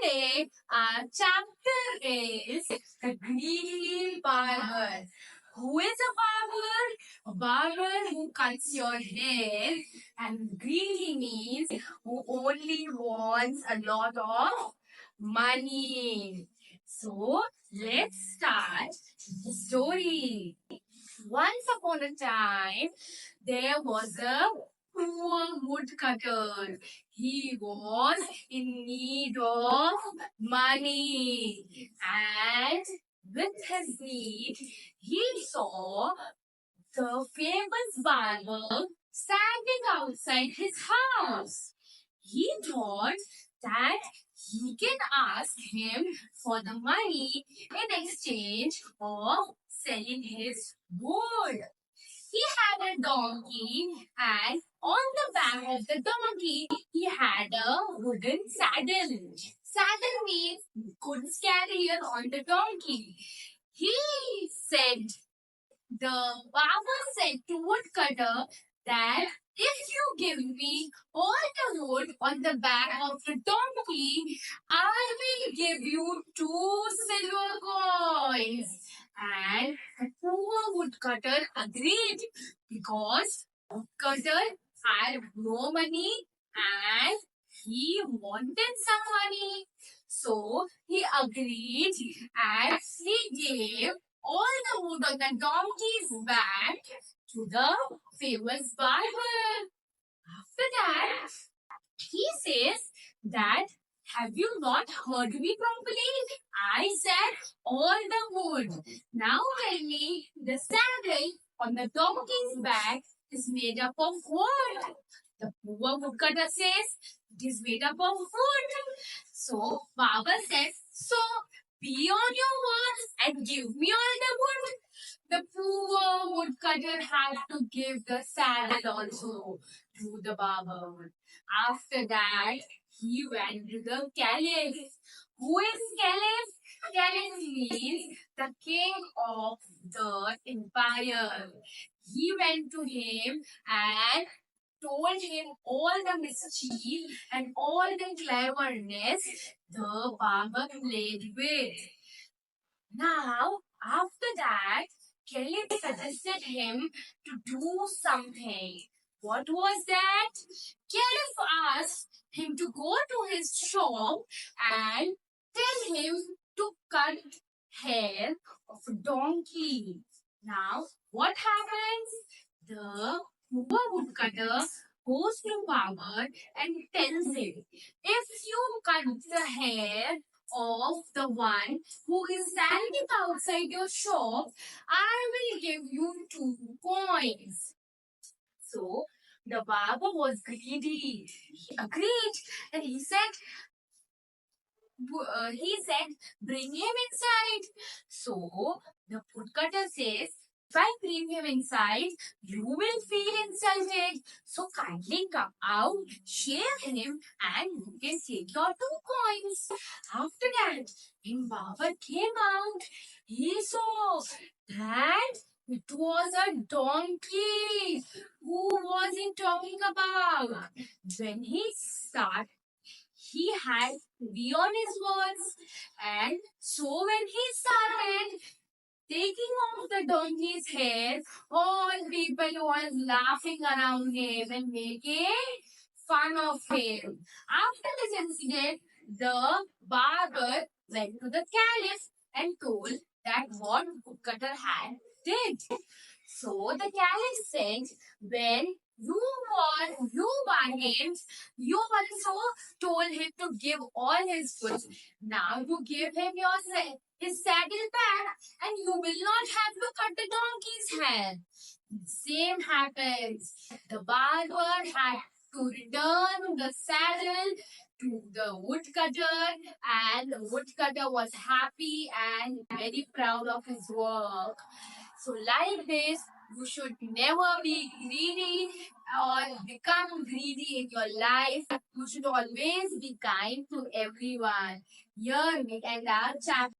Today, our chapter is the greedy barber. Who is a barber? A barber who cuts your hair, and greedy means who only wants a lot of money. So, let's start the story. Once upon a time, there was a poor woodcutter. He was in need of money. And with his need, he saw the famous barber standing outside his house. He thought that he can ask him for the money in exchange of selling his wood. He had a donkey, and on the back of the donkey, he had a wooden saddle. Saddle means goods carrier on the donkey. He said, the barber said to woodcutter that if you give me all the wood on the back of the donkey, I will give you 2 silver coins. And the poor woodcutter agreed because woodcutter had no money and he wanted some money. So he agreed and he gave all the wood on the donkey's back to the famous barber. After that, he says that have you not heard me properly? I said all the wood. Now tell me, the saddle on the donkey's back is made up of wood. The poor woodcutter says it is made up of wood. So Baba says, so be on your words and give me all the wood. The poor woodcutter had to give the saddle also to the barber. After that, he went to the caliph. Who is caliph? Caliph means the king of the empire. He went to him and told him all the mischief and all the cleverness the barber played with. Now, after that, Caliph suggested him to do something. What was that? Caliph asked him to go to his shop and tell him to cut hair of a donkey. Now, what happens? The poor woodcutter goes to barber and tells him, if you cut the hair of the one who is standing outside your shop, I will give you 2 coins. So the barber was greedy. He agreed and he said, bring him inside. So the woodcutter says, if I bring him inside, you will feel insulted. So kindly come out, shave him, and you can take your 2 coins. After that, when Baba came out, he saw that it was a donkey. Who was he talking about? When he started, he had to be on his words. And so when he started taking off the donkey's hair, all people were laughing around him and making fun of him. After this incident, the barber went to the caliph and told that what woodcutter had did. So the caliph said, when you bargained, you also told him to give all his goods. Now you give him his saddle back and you will not have to cut the donkey's hair. Same happens. The barber had to return the saddle to the woodcutter, and the woodcutter was happy and very proud of his work. So like this, you should never be greedy or become greedy in your life. You should always be kind to everyone. Here we end our chapter.